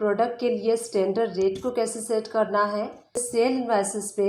Product के लिए standard rate को कैसे सेट करना है, सेल इनवॉइसेस पे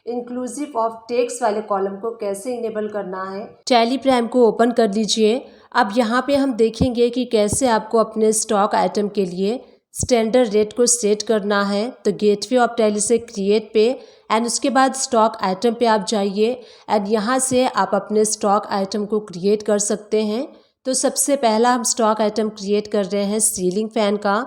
इंक्लूसिव ऑफ टैक्स वाले कॉलम को कैसे इनेबल करना है। टैली प्राइम को ओपन कर लीजिए। अब यहाँ पे हम देखेंगे कि कैसे आपको अपने स्टॉक आइटम के लिए स्टैंडर्ड रेट को सेट करना है। तो गेटवे ऑफ टैली से क्रिएट पे एंड उसके बाद स्टॉक आइटम पे आप जाइए एंड यहाँ से आप अपने स्टॉक आइटम को क्रिएट कर सकते हैं। तो सबसे पहला हम स्टॉक आइटम क्रिएट कर रहे हैं सीलिंग फैन का।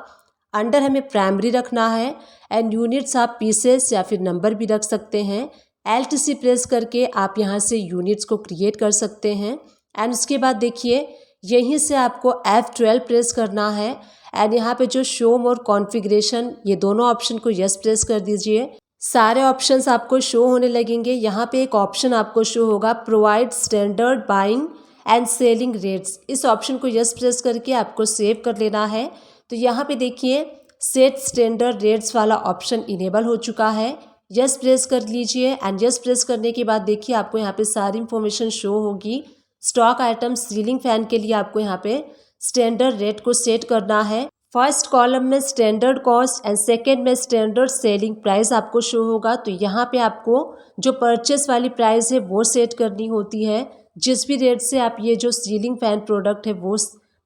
अंडर हमें प्राइमरी रखना है एंड यूनिट्स आप पीसेस या फिर नंबर भी रख सकते हैं। LTC प्रेस करके आप यहाँ से यूनिट्स को क्रिएट कर सकते हैं एंड उसके बाद देखिए यहीं से आपको F12 प्रेस करना है एंड यहाँ पे जो शो मोर कॉन्फ़िगरेशन, ये दोनों ऑप्शन को यस प्रेस कर दीजिए। सारे ऑप्शंस आपको शो होने लगेंगे। यहाँ पे एक ऑप्शन आपको शो होगा provide standard buying and selling rates. इस ऑप्शन को यस प्रेस करके आपको सेव कर लेना है। तो यहाँ पे देखिए सेट स्टैंडर्ड रेट्स वाला ऑप्शन इनेबल हो चुका है। यस प्रेस कर लीजिए एंड यस प्रेस करने के बाद देखिए आपको यहाँ पे सारी इंफॉर्मेशन शो होगी। स्टॉक आइटम सीलिंग फैन के लिए आपको यहाँ पे स्टैंडर्ड रेट को सेट करना है। फर्स्ट कॉलम में स्टैंडर्ड कॉस्ट एंड सेकेंड में स्टैंडर्ड सेलिंग प्राइस आपको शो होगा। तो यहाँ पे आपको जो परचेस वाली प्राइस है वो सेट करनी होती है। जिस भी रेट से आप ये जो सीलिंग फैन प्रोडक्ट है वो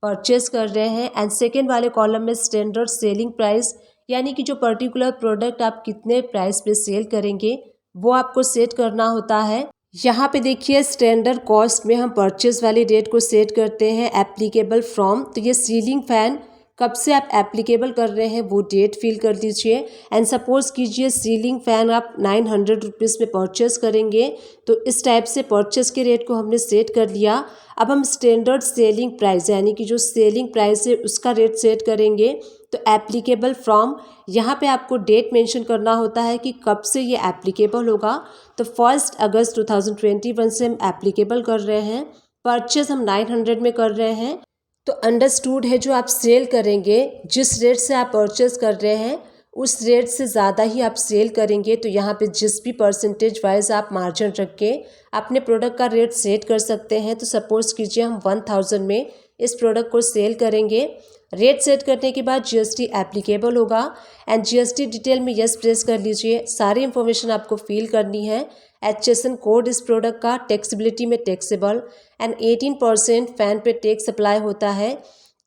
परचेस कर रहे हैं एंड सेकेंड वाले कॉलम में स्टैंडर्ड सेलिंग प्राइस, यानी कि जो पर्टिकुलर प्रोडक्ट आप कितने प्राइस पे सेल करेंगे वो आपको सेट करना होता है। यहाँ पे देखिए स्टैंडर्ड कॉस्ट में हम परचेस वाली रेट को सेट करते हैं एप्लीकेबल फ्रॉम। तो ये सीलिंग फैन कब से आप एप्लीकेबल कर रहे हैं वो डेट फिल कर दीजिए एंड सपोज कीजिए सीलिंग फैन आप 900 रुपीज़ में परचेस करेंगे। तो इस टाइप से परचेस के रेट को हमने सेट कर लिया। अब हम स्टैंडर्ड सेलिंग प्राइस यानी कि जो सेलिंग प्राइस है उसका रेट सेट करेंगे। तो एप्लीकेबल फ्रॉम, यहाँ पे आपको डेट मेंशन करना होता है कि कब से ये एप्लीकेबल होगा। तो 1 अगस्त 2021 से हम एप्लीकेबल कर रहे हैं। परचेस हम 900 में कर रहे हैं। तो अंडरस्टूड है जो आप सेल करेंगे, जिस रेट से आप परचेस कर रहे हैं उस रेट से ज़्यादा ही आप सेल करेंगे। तो यहाँ पे जिस भी परसेंटेज वाइज आप मार्जिन रख के अपने प्रोडक्ट का रेट सेट कर सकते हैं। तो सपोज कीजिए हम 1000 में इस प्रोडक्ट को सेल करेंगे। रेट सेट करने के बाद GST एप्लीकेबल होगा एंड GST डिटेल में यस प्रेस कर लीजिए। सारी इंफॉर्मेशन आपको फिल करनी है। HSN कोड इस प्रोडक्ट का, टैक्सेबिलिटी में टैक्सेबल एंड 18% फैन पे टैक्स अप्लाई होता है।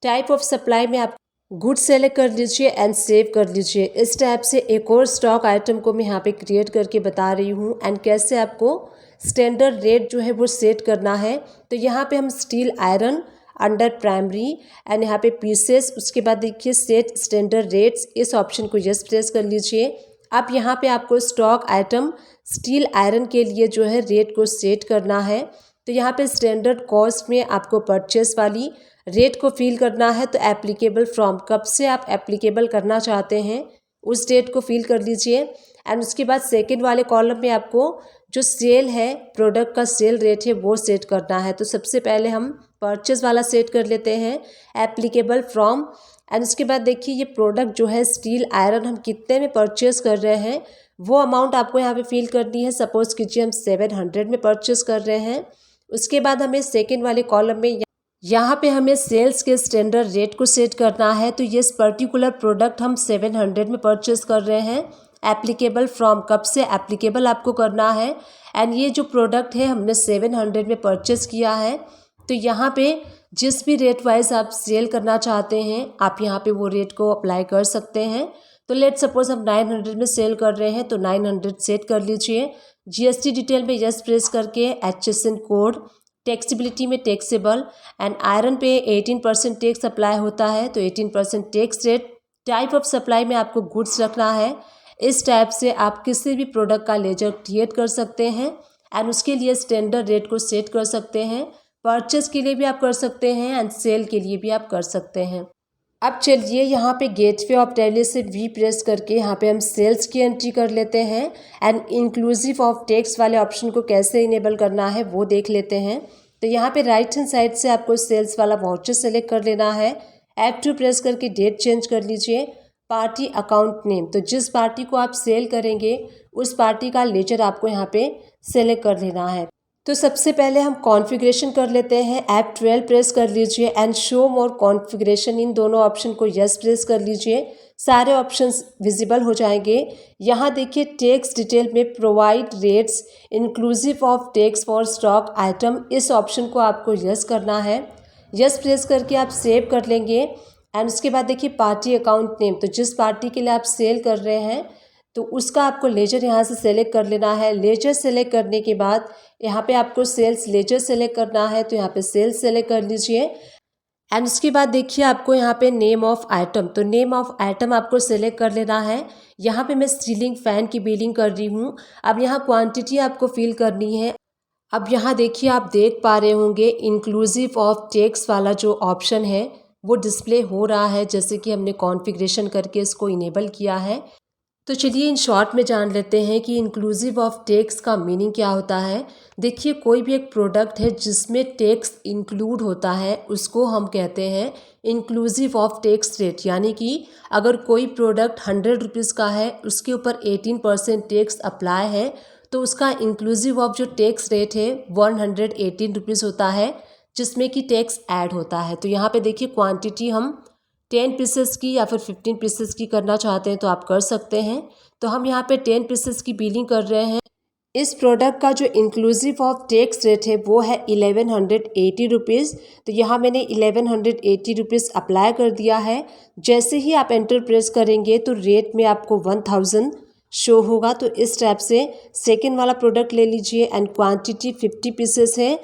टाइप ऑफ सप्लाई में आप गुड सेलेक्ट कर लीजिए एंड सेव कर लीजिए। इस टाइप से एक और स्टॉक आइटम को मैं यहाँ पे क्रिएट करके बता रही हूँ एंड कैसे आपको स्टैंडर्ड रेट जो है वो सेट करना है। तो यहाँ पे हम steel iron under primary and यहाँ पे पीसेस, उसके बाद देखिए सेट स्टैंडर्ड रेट्स, इस ऑप्शन को यस प्रेस कर लीजिए। अब यहाँ पे आपको स्टॉक आइटम स्टील आयरन के लिए जो है रेट को सेट करना है। तो यहाँ पे स्टैंडर्ड कॉस्ट में आपको परचेस वाली रेट को फिल करना है। तो एप्लीकेबल फ्रॉम, कब से आप एप्लीकेबल करना चाहते हैं उस डेट को फिल कर लीजिए एंड उसके बाद सेकंड वाले कॉलम में आपको जो सेल है, प्रोडक्ट का सेल रेट है वो सेट करना है। तो सबसे पहले हम परचेस वाला सेट कर लेते हैं एप्लीकेबल फ्रॉम एंड उसके बाद देखिए ये प्रोडक्ट जो है स्टील आयरन हम कितने में परचेस कर रहे हैं वो अमाउंट आपको यहाँ पे फिल करनी है। सपोज कीजिए हम 700 में परचेस कर रहे हैं। उसके बाद हमें सेकेंड वाले कॉलम में यहाँ पे हमें सेल्स के स्टैंडर्ड रेट को सेट करना है। तो ये पर्टिकुलर प्रोडक्ट हम 700 में परचेस कर रहे हैं। एप्लीकेबल फ्रॉम, कब से एप्लीकेबल आपको करना है एंड ये जो प्रोडक्ट है हमने 700 में परचेस किया है। तो यहाँ पे जिस भी रेट वाइज आप सेल करना चाहते हैं आप यहाँ पे वो रेट को अप्लाई कर सकते हैं। तो लेट सपोज हम 900 में सेल कर रहे हैं तो 900 सेट कर लीजिए। GST डिटेल में यस प्रेस करके HSN कोड, टैक्सेबिलिटी में टैक्सेबल एंड आयरन पे 18% टैक्स अप्लाई होता है। तो 18% tax rate. Type of supply में आपको गुड्स रखना है। इस टाइप से आप किसी भी प्रोडक्ट का लेजर क्रिएट कर सकते हैं एंड उसके लिए स्टैंडर्ड रेट को सेट कर सकते हैं। परचेस के लिए भी आप कर सकते हैं एंड सेल के लिए भी आप कर सकते हैं। अब चलिए यहाँ पे गेटवे ऑफ टैली से V प्रेस करके यहाँ पे हम सेल्स की एंट्री कर लेते हैं एंड इंक्लूसिव ऑफ टैक्स वाले ऑप्शन को कैसे इनेबल करना है वो देख लेते हैं। तो यहाँ पे राइट हैंड साइड से आपको सेल्स वाला वाउचर सेलेक्ट कर लेना है। F2 प्रेस करके डेट चेंज कर लीजिए। पार्टी अकाउंट नेम, तो जिस पार्टी को आप सेल करेंगे उस पार्टी का लेजर आपको यहाँ पे सेलेक्ट कर लेना है। तो सबसे पहले हम कॉन्फ़िगरेशन कर लेते हैं। F12 प्रेस कर लीजिए एंड शो मोर कॉन्फ़िगरेशन, इन दोनों ऑप्शन को यस प्रेस कर लीजिए। सारे ऑप्शंस विजिबल हो जाएंगे। यहाँ देखिए टेक्स्ट डिटेल में provide rates inclusive of tax for stock item, इस ऑप्शन को आपको यस करना है। यस प्रेस करके आप सेव कर लेंगे। एंड उसके बाद देखिए पार्टी अकाउंट नेम, तो जिस पार्टी के लिए आप सेल कर रहे हैं तो उसका आपको लेजर यहाँ से सेलेक्ट कर लेना है। लेजर सेलेक्ट करने के बाद यहाँ पे आपको सेल्स लेजर सेलेक्ट करना है, तो यहाँ पे सेल्स सेलेक्ट कर लीजिए। एंड उसके बाद देखिए आपको यहाँ पे नेम ऑफ आइटम, तो नेम ऑफ आइटम आपको सेलेक्ट कर लेना है। यहाँ पे मैं सीलिंग फैन की बिलिंग कर रही हूँ। अब यहाँ क्वांटिटी आपको फिल करनी है। अब यहाँ देखिए आप देख पा रहे होंगे इंक्लूसिव ऑफ टैक्स वाला जो ऑप्शन है वो डिस्प्ले हो रहा है, जैसे कि हमने कॉन्फ़िगरेशन करके इसको इनेबल किया है। तो चलिए इन शॉर्ट में जान लेते हैं कि इंक्लूसिव ऑफ टैक्स का मीनिंग क्या होता है। देखिए कोई भी एक प्रोडक्ट है जिसमें टैक्स इंक्लूड होता है उसको हम कहते हैं इंक्लूसिव ऑफ टैक्स रेट, यानी कि अगर कोई प्रोडक्ट 100 रुपीज़ का है, उसके ऊपर 18% टैक्स अप्लाई है, तो उसका इंक्लूसिव ऑफ जो टैक्स रेट है 118 रुपीज़ होता है, जिसमें कि टैक्स ऐड होता है। तो यहाँ पे देखिए क्वांटिटी हम 10 पीसेस की या फिर 15 पीसेस की करना चाहते हैं तो आप कर सकते हैं। तो हम यहाँ पे 10 पीसेस की बिलिंग कर रहे हैं। इस प्रोडक्ट का जो इंक्लूसिव ऑफ टैक्स रेट है वो है 1180 रुपीज़। तो यहाँ मैंने 1180 रुपीज़ अप्लाई कर दिया है। जैसे ही आप एंटर प्रेस करेंगे तो रेट में आपको 1000 शो होगा। तो इस टाइप से सेकेंड वाला प्रोडक्ट ले लीजिए एंड क्वांटिटी 50 पीसेस है।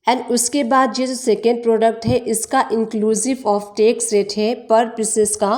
एंड उसके बाद ये जो सेकेंड प्रोडक्ट है इसका इंक्लूसिव ऑफ टैक्स रेट है पर पीसेस का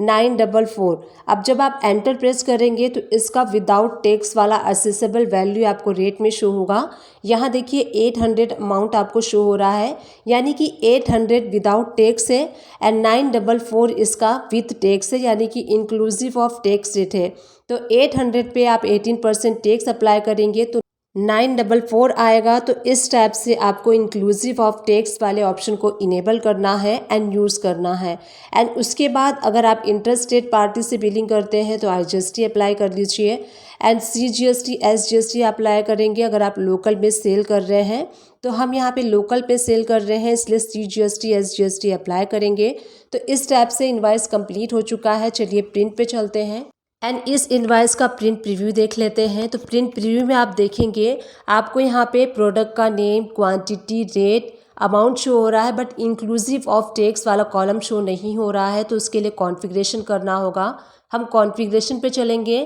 944। अब जब आप एंटर प्रेस करेंगे तो इसका विदाउट टैक्स वाला असेसेबल वैल्यू आपको रेट में शो होगा। यहाँ देखिए 800 अमाउंट आपको शो हो रहा है, यानी कि 800 विदाउट टैक्स है एंड 944 इसका विथ टैक्स है, यानी कि इंक्लूसिव ऑफ टैक्स रेट है। तो 800 पे आप 18% टैक्स अप्लाई करेंगे तो 944 आएगा। तो इस टाइप से आपको इंक्लूसिव ऑफ टैक्स वाले ऑप्शन को इनेबल करना है एंड यूज़ करना है। एंड उसके बाद अगर आप इंटरस्टेट पार्टी से बिलिंग करते हैं तो IGST अप्लाई कर लीजिए एंड CGST SGST अप्लाई करेंगे। अगर आप लोकल में सेल कर रहे हैं तो हम यहाँ पे लोकल पे सेल कर रहे हैं, इसलिए CGST SGST अप्लाई करेंगे। तो इस टाइप से इनवॉइस कंप्लीट हो चुका है। चलिए प्रिंट पे चलते हैं एंड इस इनवॉइस का प्रिंट प्रीव्यू देख लेते हैं। तो प्रिंट प्रीव्यू में आप देखेंगे आपको यहाँ पे प्रोडक्ट का name, quantity, rate, amount show हो रहा है, बट इंक्लूसिव ऑफ टैक्स वाला कॉलम शो नहीं हो रहा है। तो उसके लिए कॉन्फ़िगरेशन करना होगा। हम कॉन्फ़िगरेशन पे चलेंगे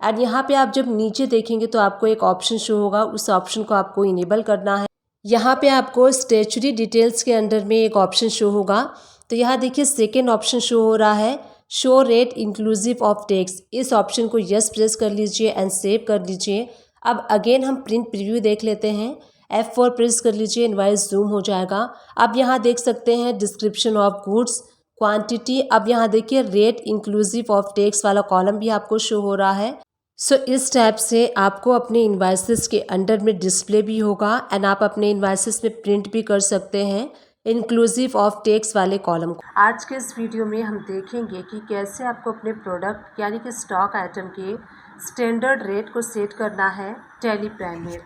एंड यहाँ पे आप जब नीचे देखेंगे तो आपको एक ऑप्शन शो होगा, उस ऑप्शन को आपको इनेबल करना है। यहाँ पे आपको स्टैच्यूटरी डिटेल्स के अंडर में एक ऑप्शन शो होगा। तो यहाँ देखिए सेकेंड ऑप्शन शो हो रहा है, show rate inclusive of tax. इस ऑप्शन को यस प्रेस कर लीजिए एंड सेव कर लीजिए। अब अगेन हम प्रिंट प्रीव्यू देख लेते हैं। F4 प्रेस कर लीजिए, इनवॉइस जूम हो जाएगा। अब यहाँ देख सकते हैं डिस्क्रिप्शन ऑफ गुड्स, क्वांटिटी। अब यहाँ देखिए रेट इंक्लूसिव ऑफ टैक्स वाला कॉलम भी आपको शो हो रहा है। सो इस टाइप से आपको अपने इनवॉइसेस के अंडर में डिस्प्ले भी होगा एंड आप अपने इनवॉइसेस में प्रिंट भी कर सकते हैं इंक्लूसिव ऑफ टैक्स वाले कॉलम को। आज के इस वीडियो में हम देखेंगे कि कैसे आपको अपने प्रोडक्ट यानी कि स्टॉक आइटम के स्टैंडर्ड रेट को सेट करना है टैली प्राइम में।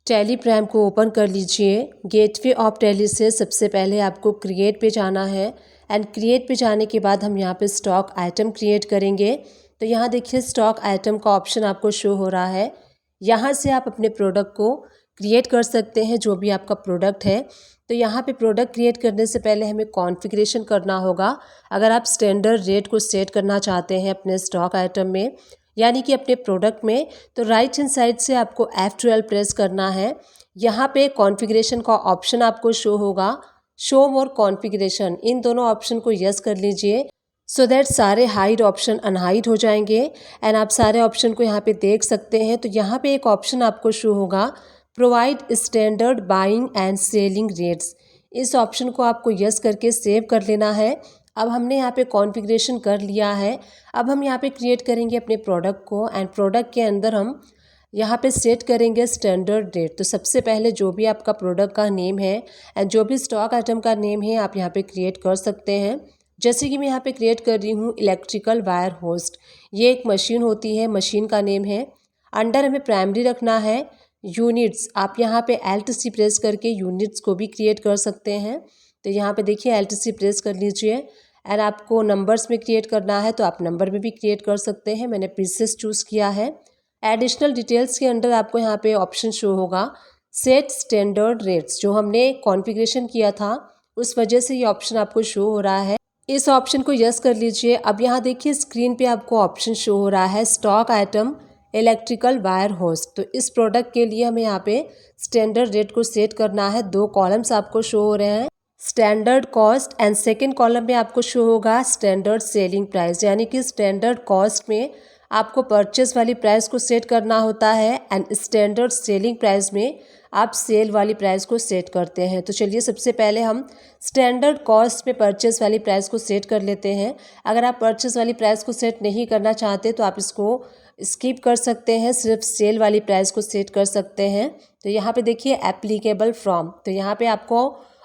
टैली प्राइम को ओपन कर लीजिए। गेटवे ऑफ टैली से सबसे पहले आपको क्रिएट पे जाना है एंड क्रिएट पे जाने के बाद हम यहाँ पे स्टॉक आइटम क्रिएट करेंगे। तो यहाँ देखिए स्टॉक आइटम का ऑप्शन आपको शो हो रहा है। यहाँ से आप अपने प्रोडक्ट को क्रिएट कर सकते हैं, जो भी आपका प्रोडक्ट है। तो यहाँ पे प्रोडक्ट क्रिएट करने से पहले हमें कॉन्फ़िगरेशन करना होगा। अगर आप स्टैंडर्ड रेट को सेट करना चाहते हैं अपने स्टॉक आइटम में यानी कि अपने प्रोडक्ट में, तो राइट हैंड साइड से आपको F12 प्रेस करना है। यहाँ पे कॉन्फ़िगरेशन का ऑप्शन आपको शो होगा, शो मोर कॉन्फ़िगरेशन। इन दोनों ऑप्शन को यस कर लीजिए सो दैट सारे हाइड ऑप्शन अनहाइड हो जाएंगे एंड आप सारे ऑप्शन को यहाँ पे देख सकते हैं। तो यहाँ पे एक ऑप्शन आपको शो होगा, provide standard buying and selling rates. इस ऑप्शन को आपको यस करके सेव कर लेना है। अब हमने यहाँ पे कॉन्फ़िगरेशन कर लिया है। अब हम यहाँ पे क्रिएट करेंगे अपने प्रोडक्ट को एंड प्रोडक्ट के अंदर हम यहाँ पे सेट करेंगे स्टैंडर्ड रेट। तो सबसे पहले जो भी आपका प्रोडक्ट का नेम है एंड जो भी स्टॉक आइटम का नेम है आप यहाँ पे क्रिएट कर सकते हैं। जैसे कि मैं यहाँ पे क्रिएट कर रही हूँ इलेक्ट्रिकल वायर होस्ट। ये एक मशीन होती है, मशीन का नेम है। अंडर हमें प्राइमरी रखना है। यूनिट्स, आप यहाँ पे Alt+C प्रेस करके यूनिट्स को भी क्रिएट कर सकते हैं। तो यहाँ पे देखिए Alt+C प्रेस कर लीजिए एंड आपको नंबर्स में क्रिएट करना है तो आप नंबर में भी क्रिएट कर सकते हैं। मैंने पीसेस चूज़ किया है। एडिशनल डिटेल्स के अंडर आपको यहाँ पे ऑप्शन शो होगा सेट स्टैंडर्ड रेट्स। जो हमने कॉन्फ़िगरेशन किया था उस वजह से ये ऑप्शन आपको शो हो रहा है। इस ऑप्शन को यस कर लीजिए। अब यहाँ देखिए स्क्रीन पे आपको ऑप्शन शो हो रहा है stock item electrical wire host. तो इस प्रोडक्ट के लिए हमें यहाँ पे स्टैंडर्ड रेट को सेट करना है। 2 कॉलम्स आपको शो हो रहे हैं, standard cost and second column में आपको शो होगा स्टैंडर्ड सेलिंग प्राइस। यानी कि स्टैंडर्ड कॉस्ट में आपको परचेस वाली प्राइस को सेट करना होता है एंड स्टैंडर्ड सेलिंग प्राइस में आप सेल वाली प्राइस को सेट करते हैं। तो चलिए सबसे पहले हम स्टैंडर्ड कॉस्ट में परचेस वाली प्राइस को सेट कर लेते हैं। अगर आप परचेस वाली प्राइस को सेट नहीं करना चाहते तो आप इसको स्किप कर सकते हैं, सिर्फ सेल वाली प्राइस को सेट कर सकते हैं। तो यहाँ पे देखिए एप्लीकेबल फ्रॉम, तो यहाँ पे आपको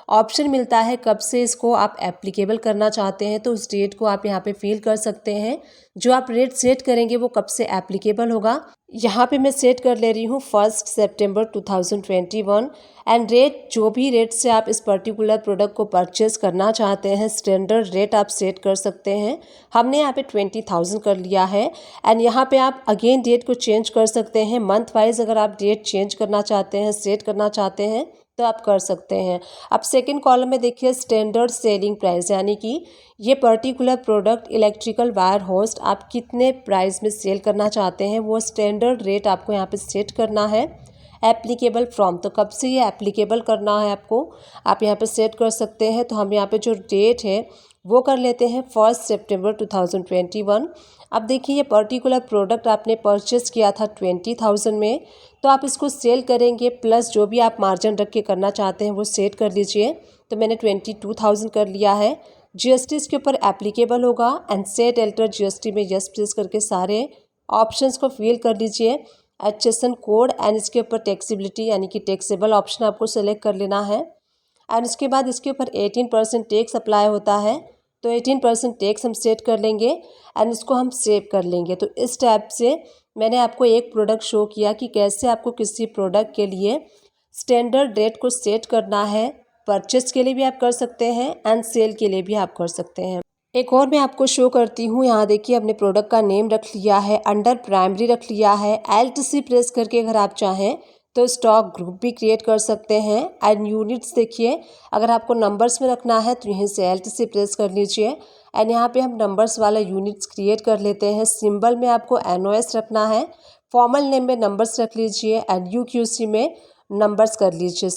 ऑप्शन मिलता है कब से इसको आप एप्लीकेबल करना चाहते हैं। तो उस डेट को आप यहाँ पे फिल कर सकते हैं। जो आप रेट सेट करेंगे वो कब से एप्लीकेबल होगा। यहाँ पे मैं सेट कर ले रही हूँ 1 सितंबर 2021 एंड रेट जो भी रेट से आप इस पर्टिकुलर प्रोडक्ट को परचेस करना चाहते हैं स्टैंडर्ड रेट आप सेट कर सकते हैं। हमने यहाँ पे 20,000 कर लिया है एंड यहाँ पे आप अगेन डेट को चेंज कर सकते हैं। मंथ वाइज अगर आप डेट चेंज करना चाहते हैं, सेट करना चाहते हैं तो आप कर सकते हैं। अब सेकंड कॉलम में देखिए स्टैंडर्ड सेलिंग प्राइस, यानी कि ये particular product electrical wire host आप कितने प्राइस में सेल करना चाहते हैं वो स्टैंडर्ड रेट आपको यहाँ पे सेट करना है। एप्लीकेबल फ्रॉम, तो कब से ये एप्लीकेबल करना है आपको आप यहाँ पे सेट कर सकते हैं। तो हम यहाँ पे जो डेट है वो कर लेते हैं 1 सितंबर 2021। अब देखिए ये पर्टिकुलर प्रोडक्ट आपने परचेस किया था 20,000 में, तो आप इसको सेल करेंगे प्लस जो भी आप मार्जिन रख के करना चाहते हैं वो सेट कर लीजिए। तो मैंने 22,000 कर लिया है। जीएसटी इसके ऊपर एप्लीकेबल होगा एंड सेट एल्टर जीएसटी में यस प्रेस करके सारे ऑप्शंस को फिल कर लीजिए। एचएसएन कोड एंड इसके ऊपर टैक्सेबिलिटी यानी कि टैक्सेबल ऑप्शन आपको सेलेक्ट कर लेना है एंड इसके बाद इसके ऊपर 18% टैक्स अप्लाई होता है। तो 18% टैक्स हम सेट कर लेंगे एंड इसको हम सेव कर लेंगे। तो इस टाइप से मैंने आपको एक प्रोडक्ट शो किया कि कैसे आपको किसी प्रोडक्ट के लिए स्टैंडर्ड रेट को सेट करना है। परचेस के लिए भी आप कर सकते हैं एंड सेल के लिए भी आप कर सकते हैं। एक और मैं आपको शो करती हूँ। यहाँ देखिए अपने प्रोडक्ट का नेम रख लिया है, अंडर प्राइमरी रख लिया है। एलटीसी प्रेस करके अगर आप चाहें तो स्टॉक ग्रुप भी क्रिएट कर सकते हैं एंड यूनिट्स देखिए अगर आपको नंबर्स में रखना है तो यहीं से एलटीसी प्रेस कर लीजिए एंड यहाँ पे हम नंबर्स वाला यूनिट्स क्रिएट कर लेते हैं। सिंबल में आपको एनओएस रखना है, फॉर्मल नेम में नंबर्स रख लीजिए एंड यूक्यूसी में नंबर्स कर लीजिए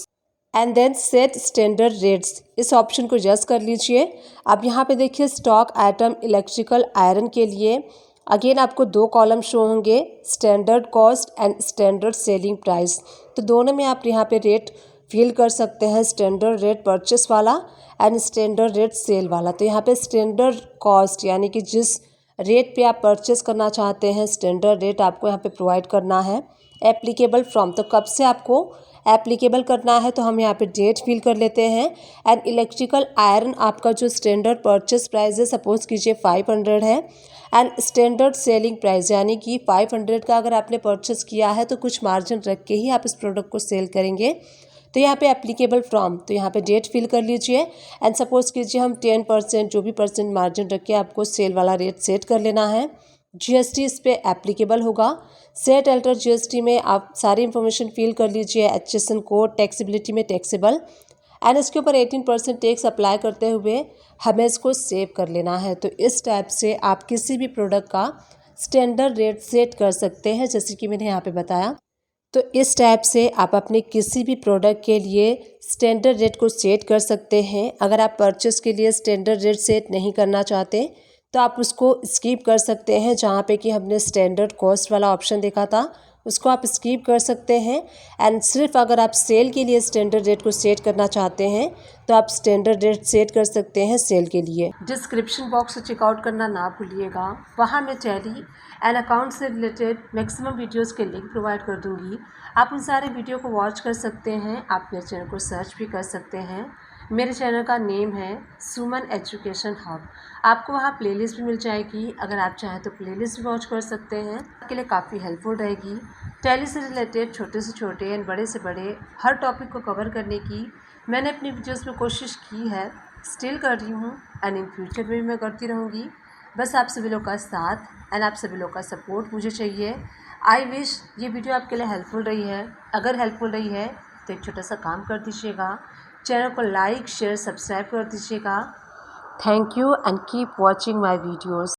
and then set standard rates, इस ऑप्शन को यस कर लीजिए। अब यहाँ पे देखिए स्टॉक आइटम इलेक्ट्रिकल आयरन के लिए अगेन आपको 2 कॉलम शो होंगे, standard cost and standard selling price. तो दोनों में आप यहाँ पे रेट फिल कर सकते हैं, स्टैंडर्ड रेट परचेस वाला एंड स्टैंडर्ड रेट सेल वाला। तो यहाँ पे स्टैंडर्ड कॉस्ट यानी कि जिस रेट पे आप परचेस करना चाहते हैं स्टैंडर्ड रेट आपको यहाँ पे प्रोवाइड करना है। एप्लीकेबल फ्रॉम, तो कब से आपको एप्लीकेबल करना है तो हम यहाँ पे डेट फिल कर लेते हैं एंड इलेक्ट्रिकल आयरन आपका जो स्टैंडर्ड परचेस प्राइस है सपोज कीजिए 500 है एंड स्टैंडर्ड सेलिंग प्राइस यानी कि 500 का अगर आपने परचेस किया है तो कुछ मार्जिन रख के ही आप इस प्रोडक्ट को सेल करेंगे। तो यहाँ पे एप्लीकेबल फ्रॉम, तो यहाँ पे डेट फिल कर लीजिए एंड सपोज कीजिए हम 10% जो भी परसेंट मार्जिन रख के आपको सेल वाला रेट सेट कर लेना है। जीएसटी इस पे एप्लीकेबल होगा। सेट अल्टर जीएसटी में आप सारी इन्फॉर्मेशन फिल कर लीजिए, एचएसएन कोड, टैक्सेबिलिटी में टैक्सेबल एंड इसके ऊपर 18% टैक्स अप्लाई करते हुए हमें इसको सेव कर लेना है। तो इस टाइप से आप किसी भी प्रोडक्ट का स्टैंडर्ड रेट सेट कर सकते हैं जैसे कि मैंने यहाँ पे बताया। तो इस टाइप से आप अपने किसी भी प्रोडक्ट के लिए स्टैंडर्ड रेट को सेट कर सकते हैं। अगर आप परचेस के लिए स्टैंडर्ड रेट सेट नहीं करना चाहते तो आप उसको स्किप कर सकते हैं। जहाँ पे कि हमने स्टैंडर्ड कॉस्ट वाला ऑप्शन देखा था उसको आप स्किप कर सकते हैं एंड सिर्फ अगर आप सेल के लिए स्टैंडर्ड रेट को सेट करना चाहते हैं तो आप स्टैंडर्ड रेट सेट कर सकते हैं सेल के लिए। डिस्क्रिप्शन बॉक्स से चेकआउट करना ना भूलिएगा, वहाँ मैं टैली एंड अकाउंट से रिलेटेड मैक्सिमम वीडियोस के लिंक प्रोवाइड कर दूँगी। आप उन सारे वीडियो को वॉच कर सकते हैं। आप मेरे चैनल को सर्च भी कर सकते हैं। मेरे चैनल का नेम है सुमन एजुकेशन हब। आपको वहाँ प्लेलिस्ट भी मिल जाएगी, अगर आप चाहें तो प्लेलिस्ट भी वॉच कर सकते हैं। आपके लिए काफ़ी हेल्पफुल रहेगी। टैली से रिलेटेड छोटे से छोटे एंड बड़े से बड़े हर टॉपिक को कवर करने की मैंने अपनी वीडियोस में कोशिश की है। स्टिल कर रही हूँ एंड इन फ्यूचर भी मैं करती रहूँगी। बस आप सभी लोग का साथ एंड आप सभी लोग का सपोर्ट मुझे चाहिए। आई विश ये वीडियो आपके लिए हेल्पफुल रही है। अगर हेल्पफुल रही है तो एक छोटा सा काम कर दीजिएगा, चैनल को लाइक शेयर सब्सक्राइब कर दीजिएगा। Thank you and keep watching my videos.